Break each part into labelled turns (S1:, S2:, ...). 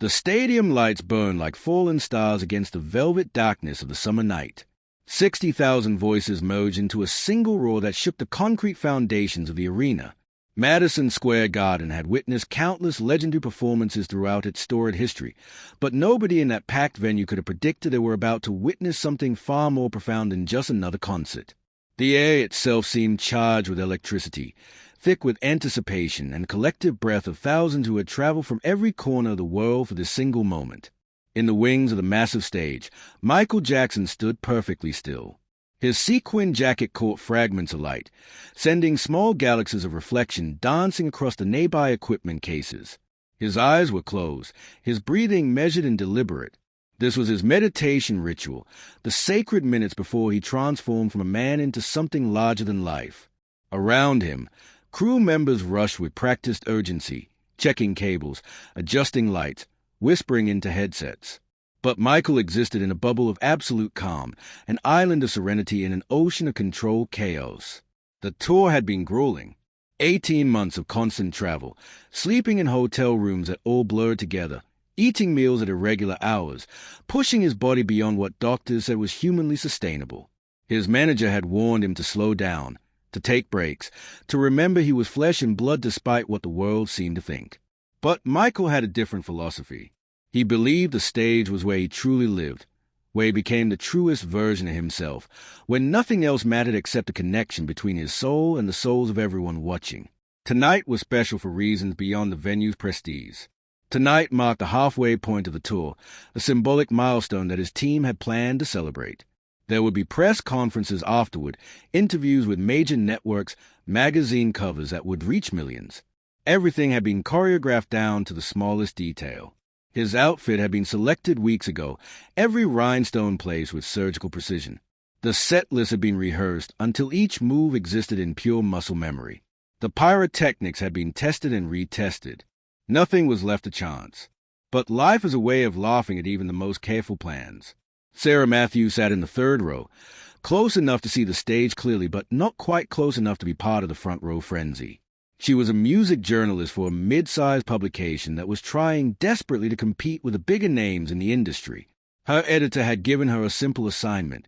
S1: The stadium lights burned like fallen stars against the velvet darkness of the summer night. 60,000 voices merged into a single roar that shook the concrete foundations of the arena. Madison Square Garden had witnessed countless legendary performances throughout its storied history, but nobody in that packed venue could have predicted they were about to witness something far more profound than just another concert. The air itself seemed charged with electricity, thick with anticipation and collective breath of thousands who had traveled from every corner of the world for this single moment. In the wings of the massive stage, Michael Jackson stood perfectly still. His sequin jacket caught fragments of light, sending small galaxies of reflection dancing across the nearby equipment cases. His eyes were closed, his breathing measured and deliberate. This was his meditation ritual, the sacred minutes before he transformed from a man into something larger than life. Around him, crew members rushed with practiced urgency, checking cables, adjusting lights, whispering into headsets. But Michael existed in a bubble of absolute calm, an island of serenity in an ocean of controlled chaos. The tour had been grueling. 18 months of constant travel, sleeping in hotel rooms that all blurred together, eating meals at irregular hours, pushing his body beyond what doctors said was humanly sustainable. His manager had warned him to slow down, to take breaks, to remember he was flesh and blood despite what the world seemed to think. But Michael had a different philosophy. He believed the stage was where he truly lived, where he became the truest version of himself, where nothing else mattered except the connection between his soul and the souls of everyone watching. Tonight was special for reasons beyond the venue's prestige. Tonight marked the halfway point of the tour, a symbolic milestone that his team had planned to celebrate. There would be press conferences afterward, interviews with major networks, magazine covers that would reach millions. Everything had been choreographed down to the smallest detail. His outfit had been selected weeks ago, every rhinestone placed with surgical precision. The set list had been rehearsed until each move existed in pure muscle memory. The pyrotechnics had been tested and retested. Nothing was left to chance. But life is a way of laughing at even the most careful plans. Sarah Matthews sat in the third row, close enough to see the stage clearly, but not quite close enough to be part of the front row frenzy. She was a music journalist for a mid-sized publication that was trying desperately to compete with the bigger names in the industry. Her editor had given her a simple assignment: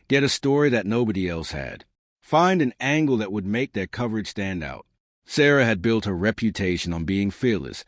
S1: get a story that nobody else had. Find an angle that would make their coverage stand out. Sarah had built her reputation on being fearless,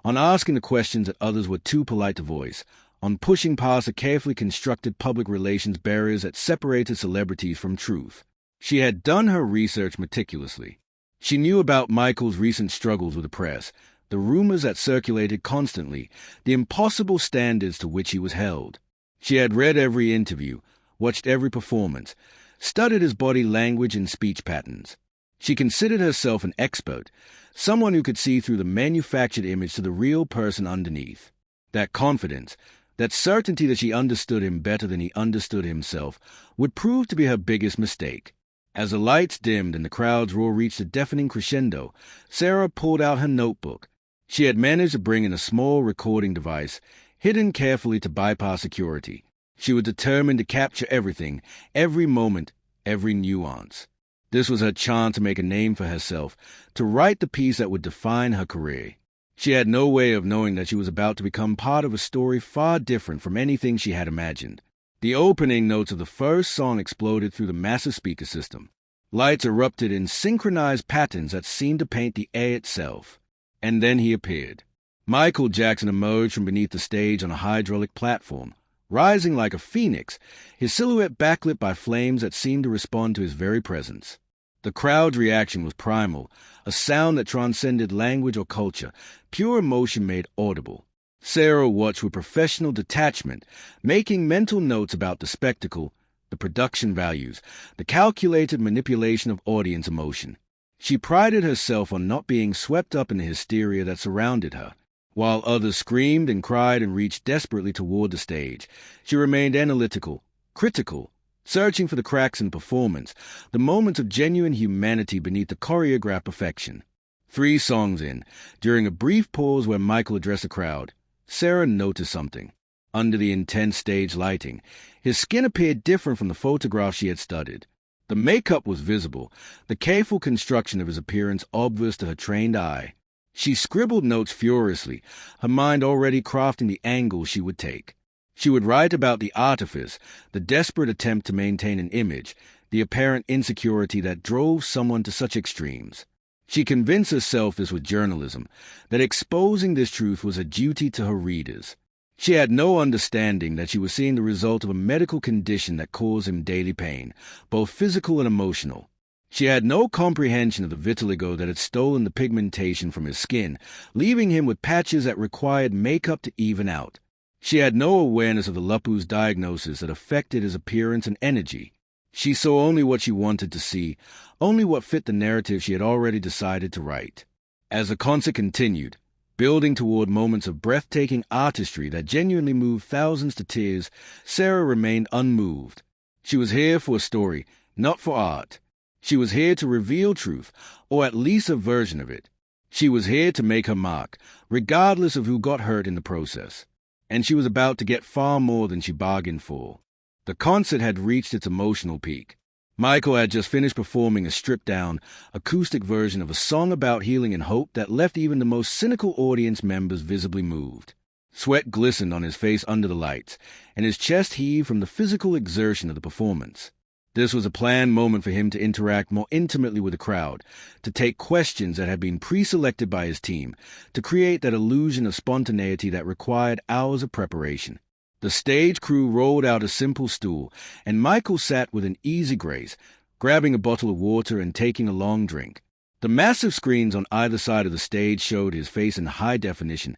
S1: on asking the questions that others were too polite to voice, on pushing past the carefully constructed public relations barriers that separated celebrities from truth. She had done her research meticulously. She knew about Michael's recent struggles with the press, the rumors that circulated constantly, the impossible standards to which he was held. She had read every interview, watched every performance, studied his body language and speech patterns. She considered herself an expert, someone who could see through the manufactured image to the real person underneath. That confidence, that certainty that she understood him better than he understood himself, would prove to be her biggest mistake. As the lights dimmed and the crowd's roar reached a deafening crescendo, Sarah pulled out her notebook. She had managed to bring in a small recording device, hidden carefully to bypass security. She was determined to capture everything, every moment, every nuance. This was her chance to make a name for herself, to write the piece that would define her career. She had no way of knowing that she was about to become part of a story far different from anything she had imagined. The opening notes of the first song exploded through the massive speaker system. Lights erupted in synchronized patterns that seemed to paint the air itself. And then he appeared. Michael Jackson emerged from beneath the stage on a hydraulic platform, rising like a phoenix, his silhouette backlit by flames that seemed to respond to his very presence. The crowd's reaction was primal, a sound that transcended language or culture, pure emotion made audible. Sarah watched with professional detachment, making mental notes about the spectacle, the production values, the calculated manipulation of audience emotion. She prided herself on not being swept up in the hysteria that surrounded her. While others screamed and cried and reached desperately toward the stage, she remained analytical, critical, searching for the cracks in performance, the moments of genuine humanity beneath the choreographed perfection. 3 songs in, during a brief pause where Michael addressed the crowd, Sarah noticed something. Under the intense stage lighting, his skin appeared different from the photographs she had studied. The makeup was visible, the careful construction of his appearance obvious to her trained eye. She scribbled notes furiously, her mind already crafting the angle she would take. She would write about the artifice, the desperate attempt to maintain an image, the apparent insecurity that drove someone to such extremes. She convinced herself this was journalism, that exposing this truth was a duty to her readers. She had no understanding that she was seeing the result of a medical condition that caused him daily pain, both physical and emotional. She had no comprehension of the vitiligo that had stolen the pigmentation from his skin, leaving him with patches that required makeup to even out. She had no awareness of the lupus diagnosis that affected his appearance and energy. She saw only what she wanted to see, only what fit the narrative she had already decided to write. As the concert continued, building toward moments of breathtaking artistry that genuinely moved thousands to tears, Sarah remained unmoved. She was here for a story, not for art. She was here to reveal truth, or at least a version of it. She was here to make her mark, regardless of who got hurt in the process. And she was about to get far more than she bargained for. The concert had reached its emotional peak. Michael had just finished performing a stripped-down, acoustic version of a song about healing and hope that left even the most cynical audience members visibly moved. Sweat glistened on his face under the lights, and his chest heaved from the physical exertion of the performance. This was a planned moment for him to interact more intimately with the crowd, to take questions that had been pre-selected by his team, to create that illusion of spontaneity that required hours of preparation. The stage crew rolled out a simple stool, and Michael sat with an easy grace, grabbing a bottle of water and taking a long drink. The massive screens on either side of the stage showed his face in high definition,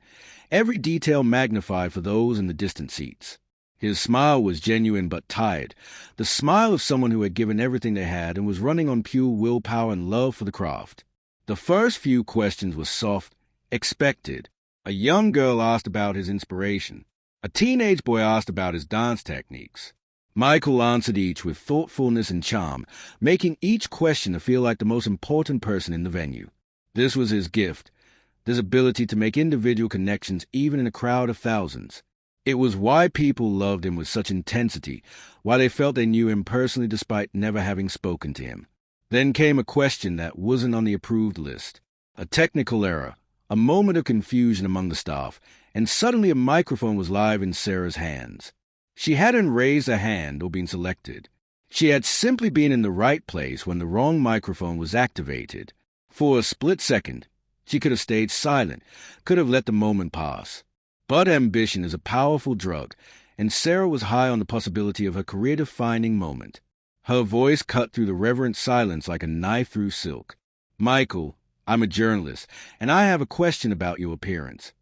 S1: every detail magnified for those in the distant seats. His smile was genuine but tired, the smile of someone who had given everything they had and was running on pure willpower and love for the craft. The first few questions were soft, expected. A young girl asked about his inspiration. A teenage boy asked about his dance techniques. Michael answered each with thoughtfulness and charm, making each questioner feel like the most important person in the venue. This was his gift, this ability to make individual connections even in a crowd of thousands. It was why people loved him with such intensity, why they felt they knew him personally despite never having spoken to him. Then came a question that wasn't on the approved list. A technical error, a moment of confusion among the staff, and suddenly a microphone was live in Sarah's hands. She hadn't raised a hand or been selected. She had simply been in the right place when the wrong microphone was activated. For a split second, she could have stayed silent, could have let the moment pass. But ambition is a powerful drug, and Sarah was high on the possibility of her career-defining moment. Her voice cut through the reverent silence like a knife through silk. "Michael, I'm a journalist, and I have a question about your appearance."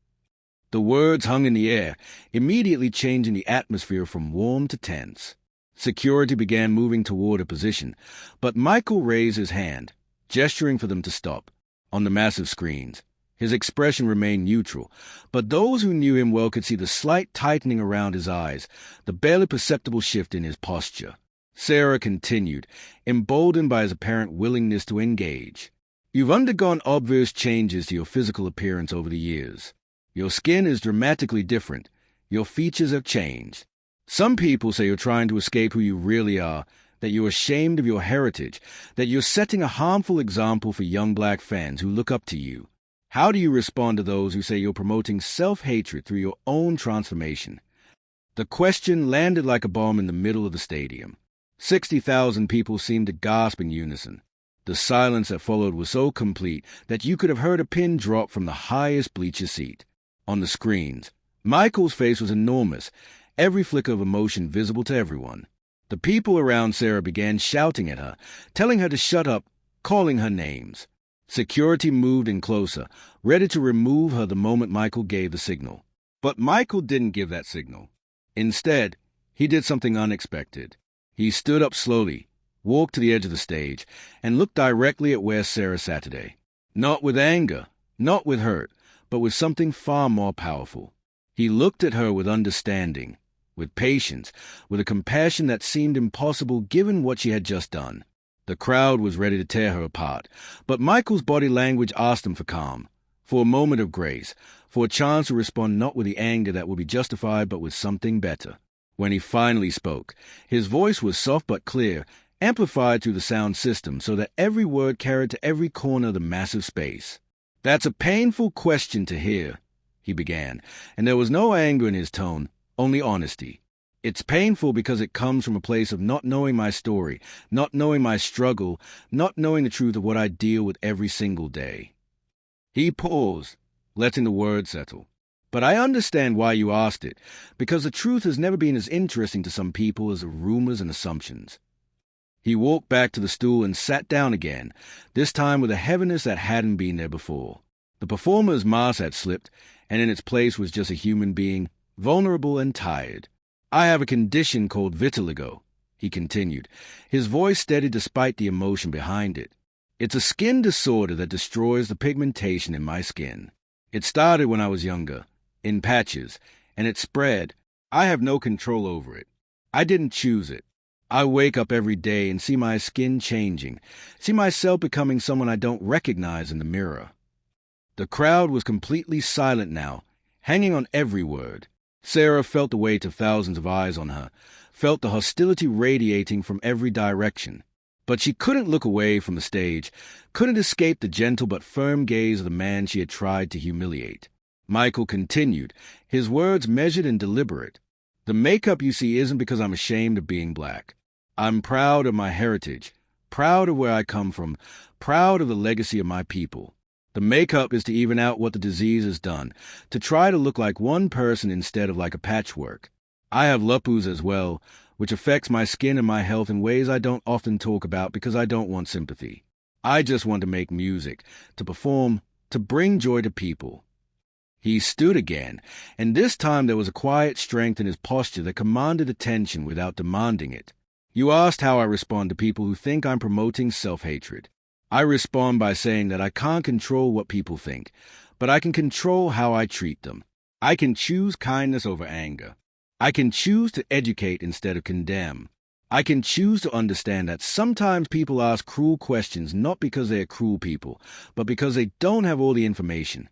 S1: The words hung in the air, immediately changing the atmosphere from warm to tense. Security began moving toward a position, but Michael raised his hand, gesturing for them to stop. On the massive screens, his expression remained neutral, but those who knew him well could see the slight tightening around his eyes, the barely perceptible shift in his posture. Sarah continued, emboldened by his apparent willingness to engage. "You've undergone obvious changes to your physical appearance over the years. Your skin is dramatically different. Your features have changed. Some people say you're trying to escape who you really are, that you're ashamed of your heritage, that you're setting a harmful example for young black fans who look up to you. How do you respond to those who say you're promoting self-hatred through your own transformation?" The question landed like a bomb in the middle of the stadium. 60,000 people seemed to gasp in unison. The silence that followed was so complete that you could have heard a pin drop from the highest bleacher seat. On the screens, Michael's face was enormous, every flicker of emotion visible to everyone. The people around Sarah began shouting at her, telling her to shut up, calling her names. Security moved in closer, ready to remove her the moment Michael gave the signal. But Michael didn't give that signal. Instead, he did something unexpected. He stood up slowly, walked to the edge of the stage, and looked directly at where Sarah sat today. Not with anger, not with hurt, but with something far more powerful. He looked at her with understanding, with patience, with a compassion that seemed impossible given what she had just done. The crowd was ready to tear her apart, but Michael's body language asked them for calm, for a moment of grace, for a chance to respond not with the anger that would be justified but with something better. When he finally spoke, his voice was soft but clear, amplified through the sound system so that every word carried to every corner of the massive space. "That's a painful question to hear," he began, and there was no anger in his tone, only honesty. "It's painful because it comes from a place of not knowing my story, not knowing my struggle, not knowing the truth of what I deal with every single day." He paused, letting the words settle. "But I understand why you asked it, because the truth has never been as interesting to some people as the rumors and assumptions." He walked back to the stool and sat down again, this time with a heaviness that hadn't been there before. The performer's mask had slipped, and in its place was just a human being, vulnerable and tired. "I have a condition called vitiligo," he continued, his voice steady despite the emotion behind it. "It's a skin disorder that destroys the pigmentation in my skin. It started when I was younger, in patches, and it spread. I have no control over it. I didn't choose it. I wake up every day and see my skin changing, see myself becoming someone I don't recognize in the mirror." The crowd was completely silent now, hanging on every word. Sarah felt the weight of thousands of eyes on her, felt the hostility radiating from every direction. But she couldn't look away from the stage, couldn't escape the gentle but firm gaze of the man she had tried to humiliate. Michael continued, his words measured and deliberate. "The makeup you see isn't because I'm ashamed of being black. I'm proud of my heritage, proud of where I come from, proud of the legacy of my people. The makeup is to even out what the disease has done, to try to look like one person instead of like a patchwork. I have lupus as well, which affects my skin and my health in ways I don't often talk about because I don't want sympathy. I just want to make music, to perform, to bring joy to people." He stood again, and this time there was a quiet strength in his posture that commanded attention without demanding it. "You asked how I respond to people who think I'm promoting self-hatred. I respond by saying that I can't control what people think, but I can control how I treat them. I can choose kindness over anger. I can choose to educate instead of condemn. I can choose to understand that sometimes people ask cruel questions not because they are cruel people, but because they don't have all the information."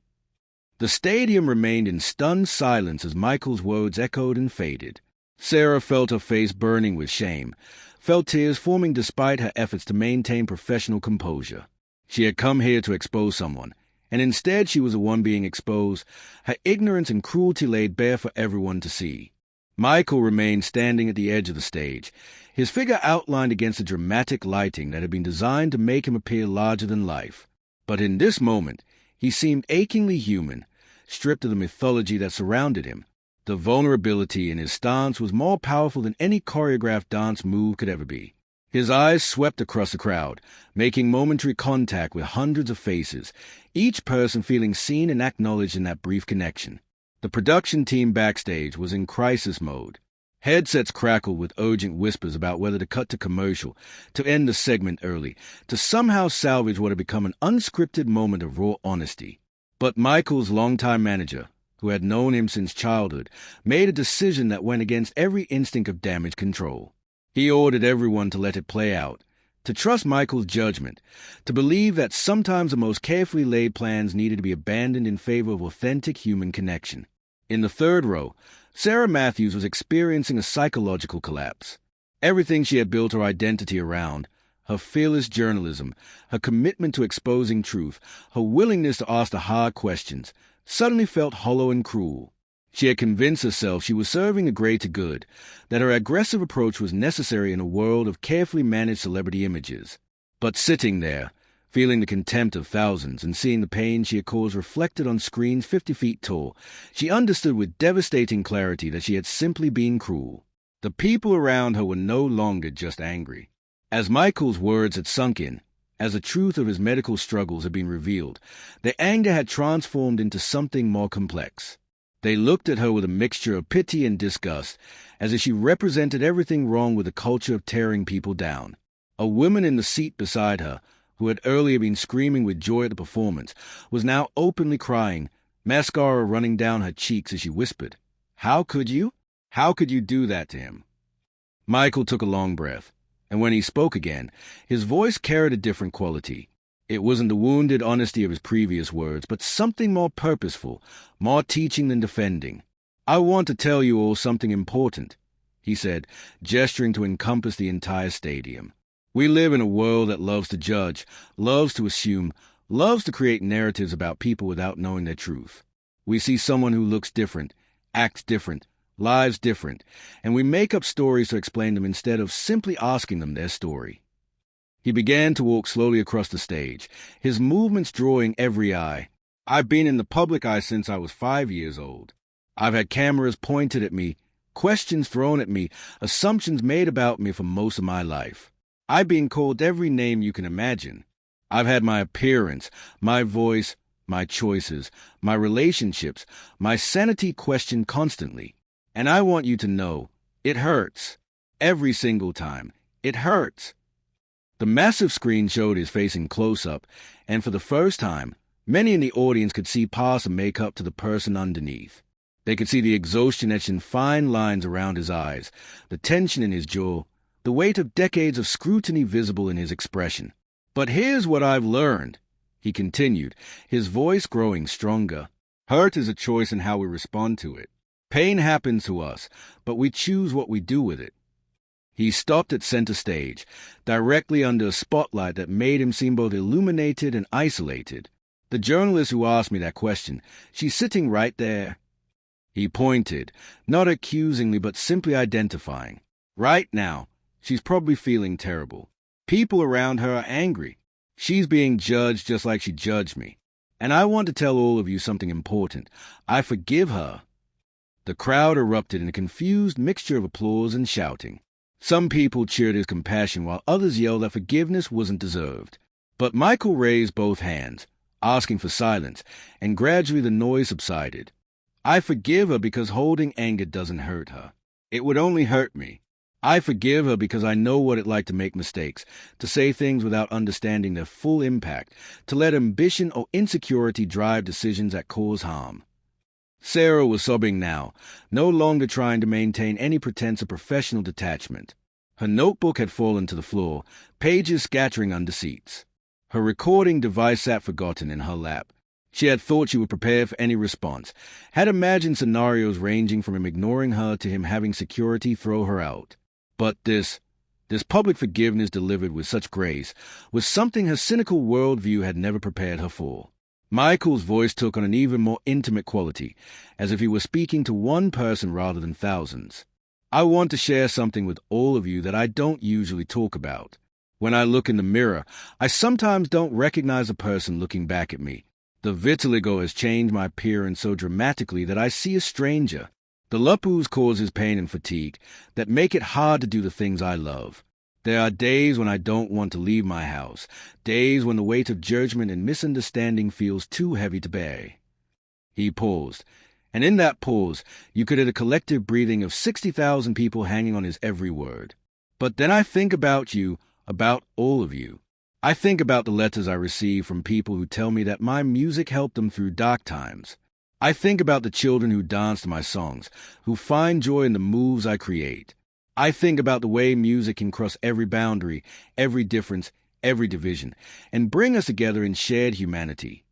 S1: The stadium remained in stunned silence as Michael's words echoed and faded. Sarah felt her face burning with shame, felt tears forming despite her efforts to maintain professional composure. She had come here to expose someone, and instead she was the one being exposed, her ignorance and cruelty laid bare for everyone to see. Michael remained standing at the edge of the stage, his figure outlined against the dramatic lighting that had been designed to make him appear larger than life. But in this moment, he seemed achingly human, stripped of the mythology that surrounded him. The vulnerability in his stance was more powerful than any choreographed dance move could ever be. His eyes swept across the crowd, making momentary contact with hundreds of faces, each person feeling seen and acknowledged in that brief connection. The production team backstage was in crisis mode. Headsets crackled with urgent whispers about whether to cut to commercial, to end the segment early, to somehow salvage what had become an unscripted moment of raw honesty. But Michael's longtime manager, who had known him since childhood, made a decision that went against every instinct of damage control. He ordered everyone to let it play out, to trust Michael's judgment, to believe that sometimes the most carefully laid plans needed to be abandoned in favor of authentic human connection. In the third row, Sarah Matthews was experiencing a psychological collapse. Everything she had built her identity around, her fearless journalism, her commitment to exposing truth, her willingness to ask the hard questions, suddenly felt hollow and cruel. She had convinced herself she was serving the greater good, that her aggressive approach was necessary in a world of carefully managed celebrity images. But sitting there, feeling the contempt of thousands and seeing the pain she had caused reflected on screens 50 feet tall, she understood with devastating clarity that she had simply been cruel. The people around her were no longer just angry. As Michael's words had sunk in, as the truth of his medical struggles had been revealed, their anger had transformed into something more complex. They looked at her with a mixture of pity and disgust, as if she represented everything wrong with the culture of tearing people down. A woman in the seat beside her, who had earlier been screaming with joy at the performance, was now openly crying, mascara running down her cheeks as she whispered, "How could you? How could you do that to him?" Michael took a long breath, and when he spoke again, his voice carried a different quality. It wasn't the wounded honesty of his previous words, but something more purposeful, more teaching than defending. "I want to tell you all something important," he said, gesturing to encompass the entire stadium. "We live in a world that loves to judge, loves to assume, loves to create narratives about people without knowing their truth. We see someone who looks different, acts different, lives different, and we make up stories to explain them instead of simply asking them their story. He began to walk slowly across the stage, his movements drawing every eye. I've been in the public eye since I was 5 years old. I've had cameras pointed at me, questions thrown at me, assumptions made about me for most of my life. I've been called every name you can imagine. I've had my appearance, my voice, my choices, my relationships, my sanity questioned constantly. And I want you to know, it hurts. Every single time. It hurts. The massive screen showed his face in close-up, and for the first time, many in the audience could see past the makeup to the person underneath. They could see the exhaustion etched in fine lines around his eyes, the tension in his jaw, the weight of decades of scrutiny visible in his expression. But here's what I've learned, he continued, his voice growing stronger. Hurt is a choice in how we respond to it. Pain happens to us, but we choose what we do with it. He stopped at center stage, directly under a spotlight that made him seem both illuminated and isolated. The journalist who asked me that question, she's sitting right there. He pointed, not accusingly but simply identifying. Right now, she's probably feeling terrible. People around her are angry. She's being judged just like she judged me. And I want to tell all of you something important. I forgive her. The crowd erupted in a confused mixture of applause and shouting. Some people cheered his compassion while others yelled that forgiveness wasn't deserved. But Michael raised both hands, asking for silence, and gradually the noise subsided. I forgive her because holding anger doesn't hurt her. It would only hurt me. I forgive her because I know what it's like to make mistakes, to say things without understanding their full impact, to let ambition or insecurity drive decisions that cause harm. Sarah was sobbing now, no longer trying to maintain any pretense of professional detachment. Her notebook had fallen to the floor, pages scattering under seats. Her recording device sat forgotten in her lap. She had thought she would prepare for any response, had imagined scenarios ranging from him ignoring her to him having security throw her out. But this public forgiveness delivered with such grace was something her cynical worldview had never prepared her for. Michael's voice took on an even more intimate quality, as if he were speaking to one person rather than thousands. I want to share something with all of you that I don't usually talk about. When I look in the mirror, I sometimes don't recognize a person looking back at me. The vitiligo has changed my appearance so dramatically that I see a stranger. The lupus causes pain and fatigue that make it hard to do the things I love. There are days when I don't want to leave my house, days when the weight of judgment and misunderstanding feels too heavy to bear. He paused, and in that pause, you could hear the collective breathing of 60,000 people hanging on his every word. But then I think about you, about all of you. I think about the letters I receive from people who tell me that my music helped them through dark times. I think about the children who dance to my songs, who find joy in the moves I create. I think about the way music can cross every boundary, every difference, every division, and bring us together in shared humanity.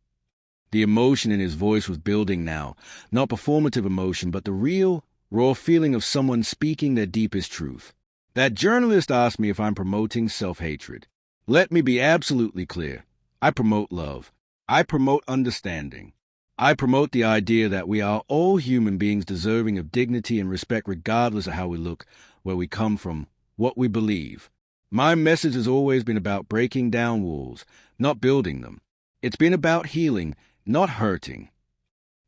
S1: The emotion in his voice was building now, not performative emotion, but the real, raw feeling of someone speaking their deepest truth. That journalist asked me if I'm promoting self-hatred. Let me be absolutely clear. I promote love. I promote understanding. I promote the idea that we are all human beings deserving of dignity and respect regardless of how we look, where we come from, what we believe. My message has always been about breaking down walls, not building them. It's been about healing, not hurting.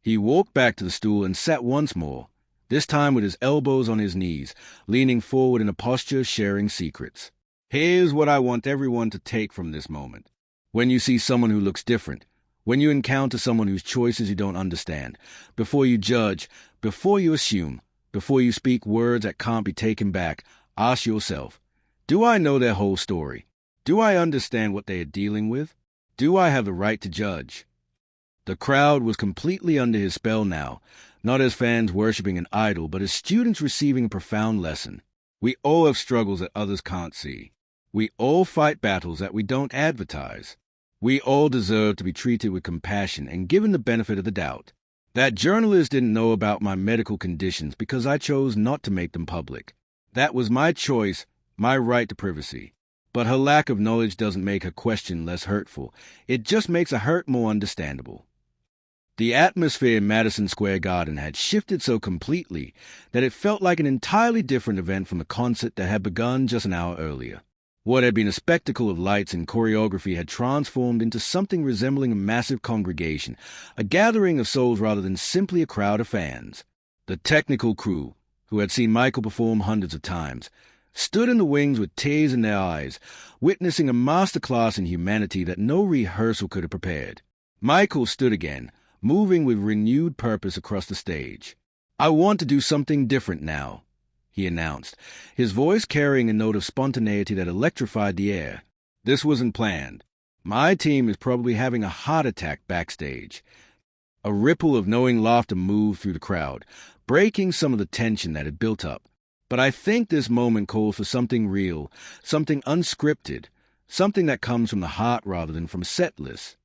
S1: He walked back to the stool and sat once more, this time with his elbows on his knees, leaning forward in a posture of sharing secrets. Here's what I want everyone to take from this moment. When you see someone who looks different, when you encounter someone whose choices you don't understand, before you judge, before you assume, before you speak words that can't be taken back, ask yourself, do I know their whole story? Do I understand what they are dealing with? Do I have the right to judge? The crowd was completely under his spell now, not as fans worshipping an idol, but as students receiving a profound lesson. We all have struggles that others can't see. We all fight battles that we don't advertise. We all deserve to be treated with compassion and given the benefit of the doubt. That journalist didn't know about my medical conditions because I chose not to make them public. That was my choice, my right to privacy. But her lack of knowledge doesn't make her question less hurtful. It just makes her hurt more understandable. The atmosphere in Madison Square Garden had shifted so completely that it felt like an entirely different event from the concert that had begun just an hour earlier. What had been a spectacle of lights and choreography had transformed into something resembling a massive congregation, a gathering of souls rather than simply a crowd of fans. The technical crew, who had seen Michael perform hundreds of times, stood in the wings with tears in their eyes, witnessing a masterclass in humanity that no rehearsal could have prepared. Michael stood again, moving with renewed purpose across the stage. "I want to do something different now," he announced, his voice carrying a note of spontaneity that electrified the air. "This wasn't planned. My team is probably having a heart attack backstage." A ripple of knowing laughter moved through the crowd, breaking some of the tension that had built up. "But I think this moment calls for something real, something unscripted, something that comes from the heart rather than from a set list."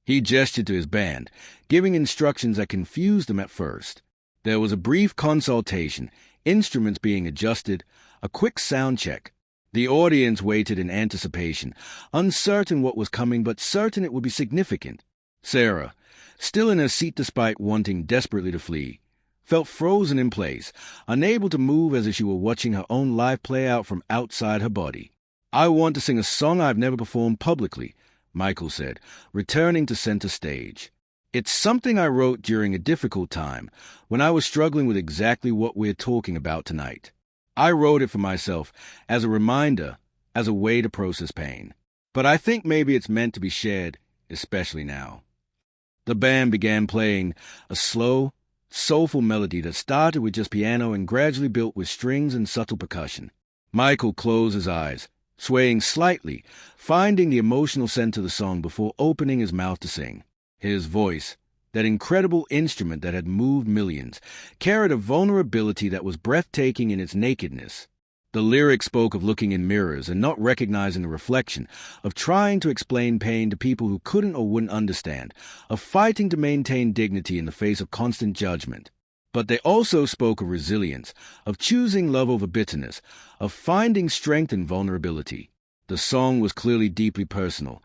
S1: He gestured to his band, giving instructions that confused them at first. There was a brief consultation, instruments being adjusted, a quick sound check. The audience waited in anticipation, uncertain what was coming but certain it would be significant. Sarah, still in her seat despite wanting desperately to flee, felt frozen in place, unable to move as if she were watching her own life play out from outside her body. "I want to sing a song I've never performed publicly," Michael said, returning to center stage. "It's something I wrote during a difficult time, when I was struggling with exactly what we're talking about tonight. I wrote it for myself, as a reminder, as a way to process pain. But I think maybe it's meant to be shared, especially now." The band began playing a slow, soulful melody that started with just piano and gradually built with strings and subtle percussion. Michael closed his eyes, swaying slightly, finding the emotional center of the song before opening his mouth to sing. His voice, that incredible instrument that had moved millions, carried a vulnerability that was breathtaking in its nakedness. The lyrics spoke of looking in mirrors and not recognizing the reflection, of trying to explain pain to people who couldn't or wouldn't understand, of fighting to maintain dignity in the face of constant judgment. But they also spoke of resilience, of choosing love over bitterness, of finding strength in vulnerability. The song was clearly deeply personal,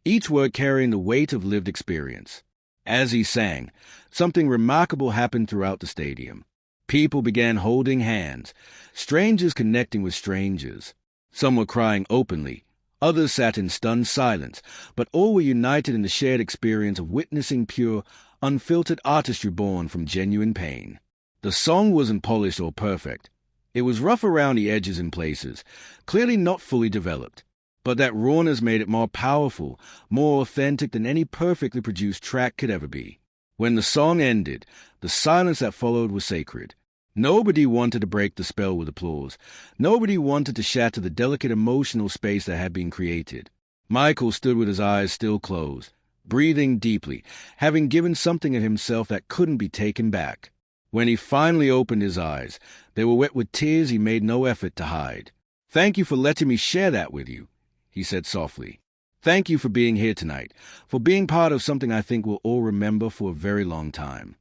S1: each word carrying the weight of lived experience. As he sang, something remarkable happened throughout the stadium. People began holding hands, strangers connecting with strangers. Some were crying openly, others sat in stunned silence, but all were united in the shared experience of witnessing pure, unfiltered artistry born from genuine pain. The song wasn't polished or perfect. It was rough around the edges in places, clearly not fully developed. But that rawness made it more powerful, more authentic than any perfectly produced track could ever be. When the song ended, the silence that followed was sacred. Nobody wanted to break the spell with applause. Nobody wanted to shatter the delicate emotional space that had been created. Michael stood with his eyes still closed, breathing deeply, having given something of himself that couldn't be taken back. When he finally opened his eyes, they were wet with tears he made no effort to hide. "Thank you for letting me share that with you," he said softly. "Thank you for being here tonight, for being part of something I think we'll all remember for a very long time."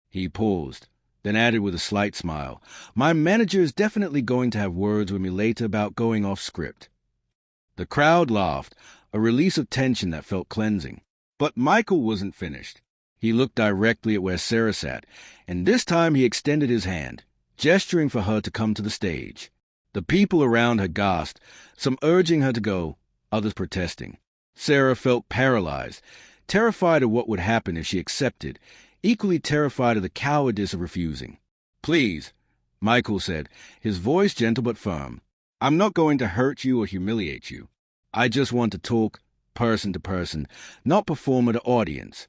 S1: He paused, then added with a slight smile, "My manager is definitely going to have words with me later about going off script." The crowd laughed, a release of tension that felt cleansing. But Michael wasn't finished. He looked directly at where Sarah sat, and this time he extended his hand, gesturing for her to come to the stage. The people around her gasped, some urging her to go, others protesting. Sarah felt paralyzed, terrified of what would happen if she accepted, equally terrified of the cowardice of refusing. "Please," Michael said, his voice gentle but firm. "I'm not going to hurt you or humiliate you. I just want to talk, person to person, not performer to audience."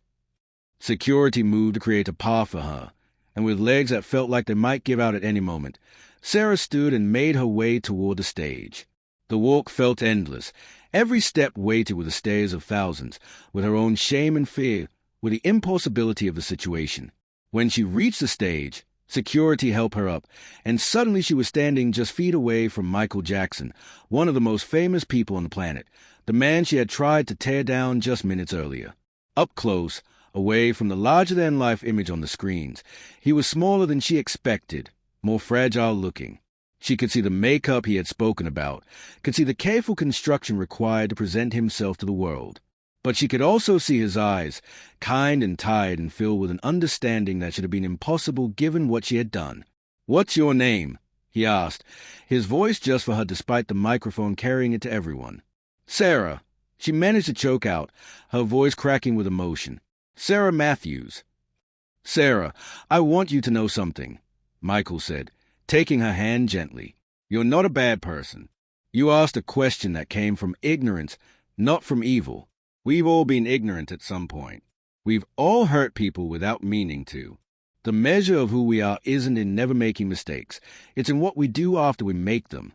S1: Security moved to create a path for her, and with legs that felt like they might give out at any moment, Sarah stood and made her way toward the stage. The walk felt endless. Every step weighted with the stares of thousands, with her own shame and fear, with the impossibility of the situation. When she reached the stage, security helped her up, and suddenly she was standing just feet away from Michael Jackson, one of the most famous people on the planet, the man she had tried to tear down just minutes earlier. Up close, away from the larger-than-life image on the screens, he was smaller than she expected, more fragile looking. She could see the makeup he had spoken about, could see the careful construction required to present himself to the world. But she could also see his eyes, kind and tired and filled with an understanding that should have been impossible given what she had done. "What's your name?" he asked, his voice just for her despite the microphone carrying it to everyone. "Sarah," she managed to choke out, her voice cracking with emotion. "Sarah Matthews." "Sarah, I want you to know something," Michael said, taking her hand gently. "You're not a bad person. You asked a question that came from ignorance, not from evil. We've all been ignorant at some point. We've all hurt people without meaning to. The measure of who we are isn't in never making mistakes. It's in what we do after we make them."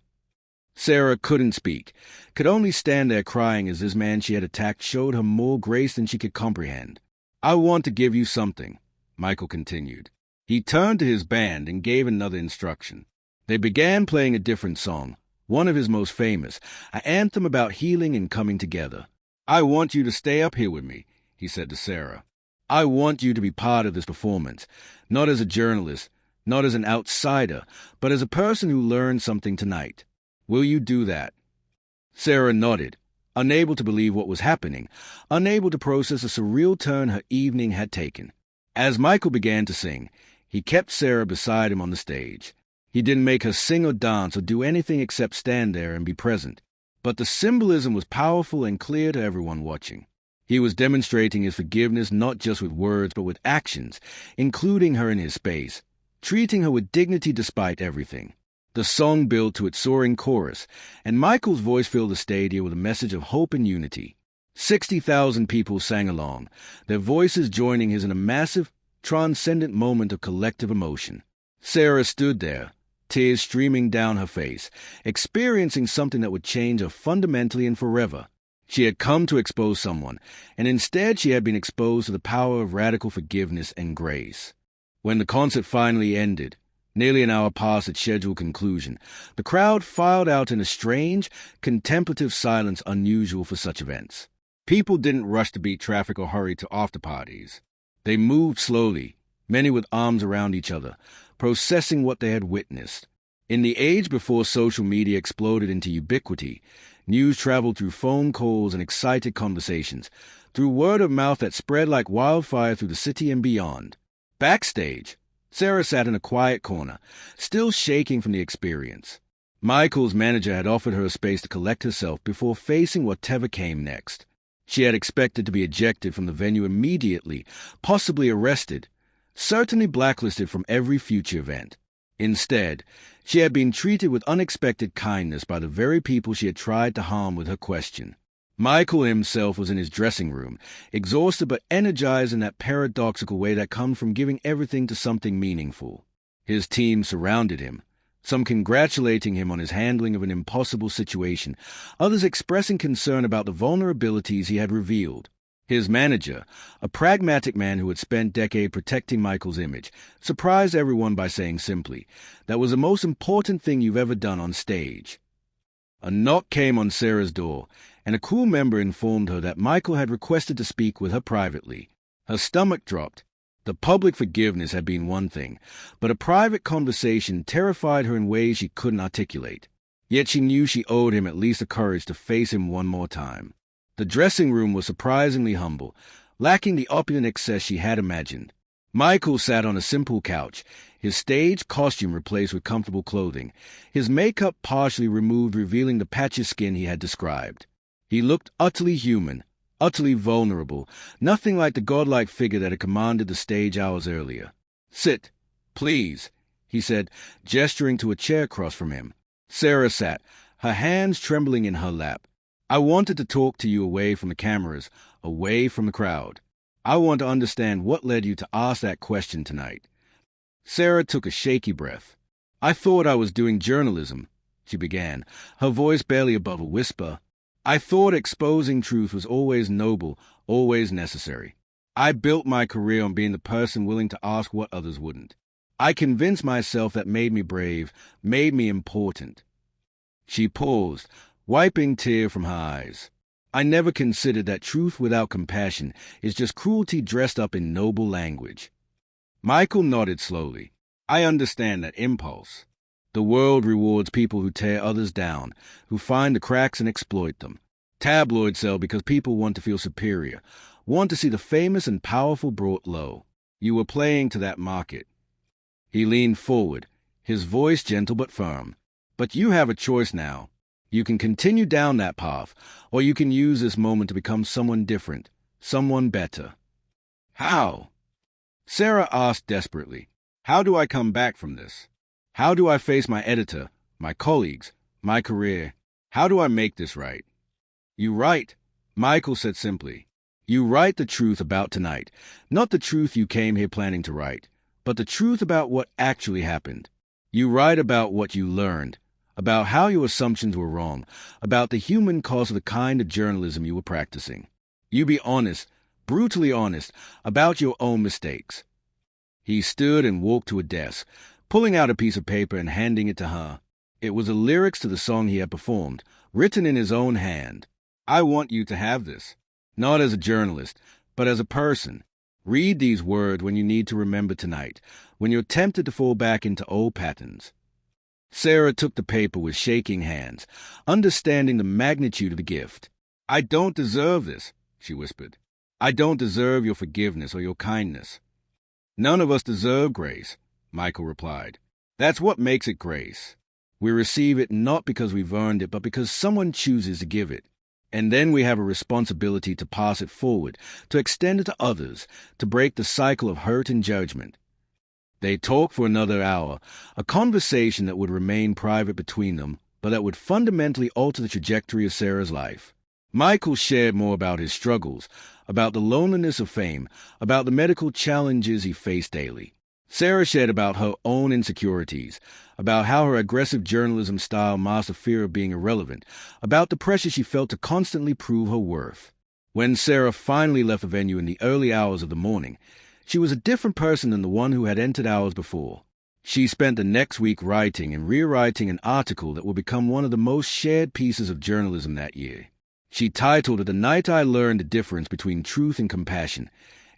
S1: Sarah couldn't speak, could only stand there crying as this man she had attacked showed her more grace than she could comprehend. "I want to give you something," Michael continued. He turned to his band and gave another instruction. They began playing a different song, one of his most famous, an anthem about healing and coming together. "I want you to stay up here with me," he said to Sarah. "I want you to be part of this performance, not as a journalist, not as an outsider, but as a person who learned something tonight. Will you do that?" Sarah nodded, unable to believe what was happening, unable to process the surreal turn her evening had taken. As Michael began to sing, he kept Sarah beside him on the stage. He didn't make her sing or dance or do anything except stand there and be present. But the symbolism was powerful and clear to everyone watching. He was demonstrating his forgiveness not just with words but with actions, including her in his space, treating her with dignity despite everything. The song built to its soaring chorus, and Michael's voice filled the stadium with a message of hope and unity. 60,000 people sang along, their voices joining his in a massive, transcendent moment of collective emotion. Sarah stood there, tears streaming down her face, experiencing something that would change her fundamentally and forever. She had come to expose someone, and instead she had been exposed to the power of radical forgiveness and grace. When the concert finally ended, nearly an hour past its scheduled conclusion, the crowd filed out in a strange, contemplative silence unusual for such events. People didn't rush to beat traffic or hurry to after-parties. They moved slowly, many with arms around each other, processing what they had witnessed. In the age before social media exploded into ubiquity, news traveled through phone calls and excited conversations, through word of mouth that spread like wildfire through the city and beyond. Backstage, Sarah sat in a quiet corner, still shaking from the experience. Michael's manager had offered her a space to collect herself before facing whatever came next. She had expected to be ejected from the venue immediately, possibly arrested, certainly blacklisted from every future event. Instead, she had been treated with unexpected kindness by the very people she had tried to harm with her question. Michael himself was in his dressing room, exhausted but energized in that paradoxical way that comes from giving everything to something meaningful. His team surrounded him, some congratulating him on his handling of an impossible situation, others expressing concern about the vulnerabilities he had revealed. His manager, a pragmatic man who had spent decades protecting Michael's image, surprised everyone by saying simply, "That was the most important thing you've ever done on stage." A knock came on Sarah's door, and a crew member informed her that Michael had requested to speak with her privately. Her stomach dropped. The public forgiveness had been one thing, but a private conversation terrified her in ways she couldn't articulate. Yet she knew she owed him at least the courage to face him one more time. The dressing room was surprisingly humble, lacking the opulent excess she had imagined. Michael sat on a simple couch, his stage costume replaced with comfortable clothing, his makeup partially removed, revealing the patchy skin he had described. He looked utterly human, utterly vulnerable, nothing like the godlike figure that had commanded the stage hours earlier. "Sit, please," he said, gesturing to a chair across from him. Sarah sat, her hands trembling in her lap. "I wanted to talk to you away from the cameras, away from the crowd. I want to understand what led you to ask that question tonight." Sarah took a shaky breath. "I thought I was doing journalism," she began, her voice barely above a whisper. "I thought exposing truth was always noble, always necessary. I built my career on being the person willing to ask what others wouldn't. I convinced myself that made me brave, made me important." She paused, wiping tear from her eyes. "I never considered that truth without compassion is just cruelty dressed up in noble language." Michael nodded slowly. "I understand that impulse. The world rewards people who tear others down, who find the cracks and exploit them. Tabloids sell because people want to feel superior, want to see the famous and powerful brought low. You were playing to that market. He leaned forward, his voice gentle but firm. But you have a choice now. You can continue down that path, or you can use this moment to become someone different, someone better. How? Sarah asked desperately. How do I come back from this? How do I face my editor, my colleagues, my career? How do I make this right? You write, Michael said simply. You write the truth about tonight, not the truth you came here planning to write, but the truth about what actually happened. You write about what you learned, about how your assumptions were wrong, about the human cost of the kind of journalism you were practicing. You be honest, brutally honest, about your own mistakes. He stood and walked to a desk, pulling out a piece of paper and handing it to her. It was the lyrics to the song he had performed, written in his own hand. I want you to have this, not as a journalist, but as a person. Read these words when you need to remember tonight, when you're tempted to fall back into old patterns. Sarah took the paper with shaking hands, understanding the magnitude of the gift. I don't deserve this, she whispered. I don't deserve your forgiveness or your kindness. None of us deserve grace, Michael replied. That's what makes it grace. We receive it not because we've earned it, but because someone chooses to give it. And then we have a responsibility to pass it forward, to extend it to others, to break the cycle of hurt and judgment. They talked for another hour, a conversation that would remain private between them, but that would fundamentally alter the trajectory of Sarah's life. Michael shared more about his struggles, about the loneliness of fame, about the medical challenges he faced daily. Sarah shared about her own insecurities, about how her aggressive journalism style masked the fear of being irrelevant, about the pressure she felt to constantly prove her worth. When Sarah finally left the venue in the early hours of the morning, she was a different person than the one who had entered hours before. She spent the next week writing and rewriting an article that would become one of the most shared pieces of journalism that year. She titled it The Night I Learned the Difference Between Truth and Compassion,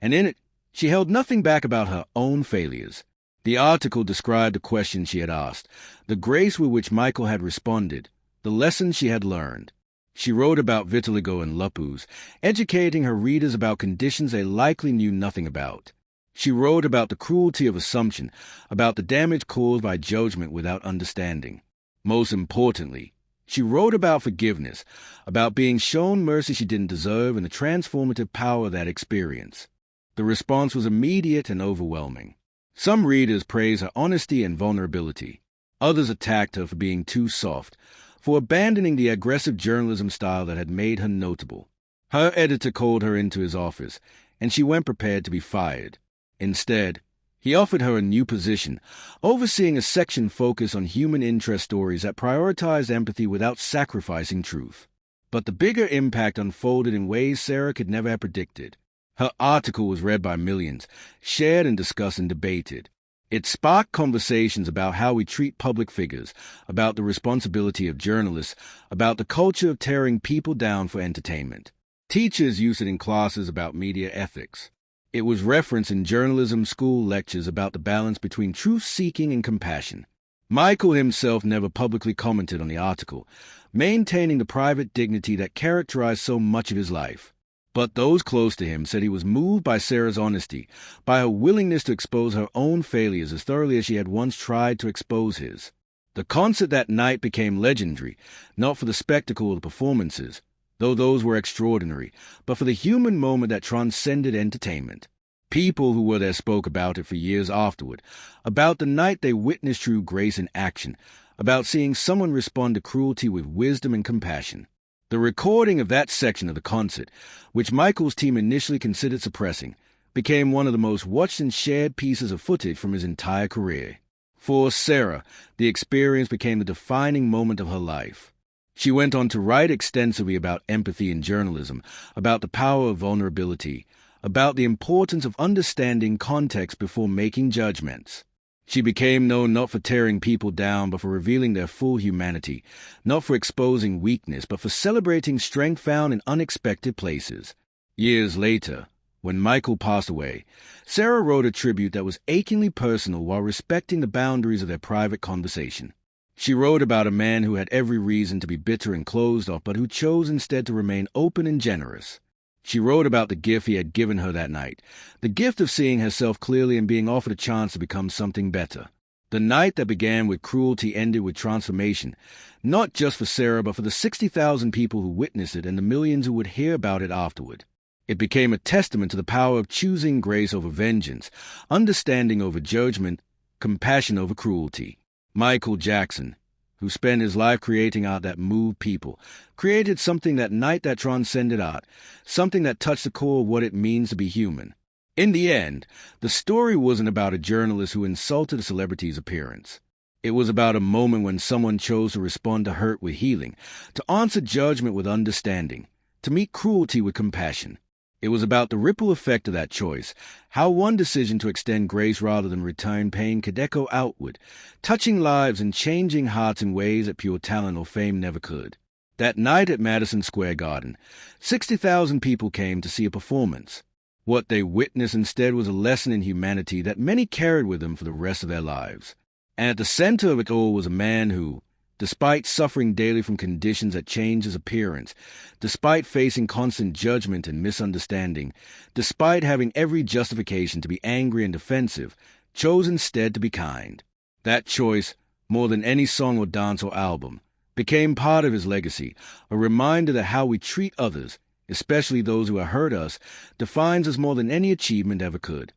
S1: and in it, she held nothing back about her own failures. The article described the questions she had asked, the grace with which Michael had responded, the lessons she had learned. She wrote about vitiligo and lupus, educating her readers about conditions they likely knew nothing about. She wrote about the cruelty of assumption, about the damage caused by judgment without understanding. Most importantly, she wrote about forgiveness, about being shown mercy she didn't deserve and the transformative power of that experience. The response was immediate and overwhelming. Some readers praised her honesty and vulnerability. Others attacked her for being too soft, for abandoning the aggressive journalism style that had made her notable. Her editor called her into his office, and she went prepared to be fired. Instead, he offered her a new position, overseeing a section focused on human interest stories that prioritized empathy without sacrificing truth. But the bigger impact unfolded in ways Sarah could never have predicted. Her article was read by millions, shared and discussed and debated. It sparked conversations about how we treat public figures, about the responsibility of journalists, about the culture of tearing people down for entertainment. Teachers used it in classes about media ethics. It was referenced in journalism school lectures about the balance between truth-seeking and compassion. Michael himself never publicly commented on the article, maintaining the private dignity that characterized so much of his life. But those close to him said he was moved by Sarah's honesty, by her willingness to expose her own failures as thoroughly as she had once tried to expose his. The concert that night became legendary, not for the spectacle of the performances, though those were extraordinary, but for the human moment that transcended entertainment. People who were there spoke about it for years afterward, about the night they witnessed true grace in action, about seeing someone respond to cruelty with wisdom and compassion. The recording of that section of the concert, which Michael's team initially considered suppressing, became one of the most watched and shared pieces of footage from his entire career. For Sarah, the experience became the defining moment of her life. She went on to write extensively about empathy in journalism, about the power of vulnerability, about the importance of understanding context before making judgments. She became known not for tearing people down, but for revealing their full humanity, not for exposing weakness, but for celebrating strength found in unexpected places. Years later, when Michael passed away, Sarah wrote a tribute that was achingly personal while respecting the boundaries of their private conversation. She wrote about a man who had every reason to be bitter and closed off, but who chose instead to remain open and generous. She wrote about the gift he had given her that night, the gift of seeing herself clearly and being offered a chance to become something better. The night that began with cruelty ended with transformation, not just for Sarah, but for the 60,000 people who witnessed it and the millions who would hear about it afterward. It became a testament to the power of choosing grace over vengeance, understanding over judgment, compassion over cruelty. Michael Jackson, who spent his life creating art that moved people, created something that night that transcended art, something that touched the core of what it means to be human. In the end, the story wasn't about a journalist who insulted a celebrity's appearance. It was about a moment when someone chose to respond to hurt with healing, to answer judgment with understanding, to meet cruelty with compassion. It was about the ripple effect of that choice, how one decision to extend grace rather than return pain could echo outward, touching lives and changing hearts in ways that pure talent or fame never could. That night at Madison Square Garden, 60,000 people came to see a performance. What they witnessed instead was a lesson in humanity that many carried with them for the rest of their lives. And at the center of it all was a man who, despite suffering daily from conditions that changed his appearance, despite facing constant judgment and misunderstanding, despite having every justification to be angry and defensive, chose instead to be kind. That choice, more than any song or dance or album, became part of his legacy, a reminder that how we treat others, especially those who have hurt us, defines us more than any achievement ever could.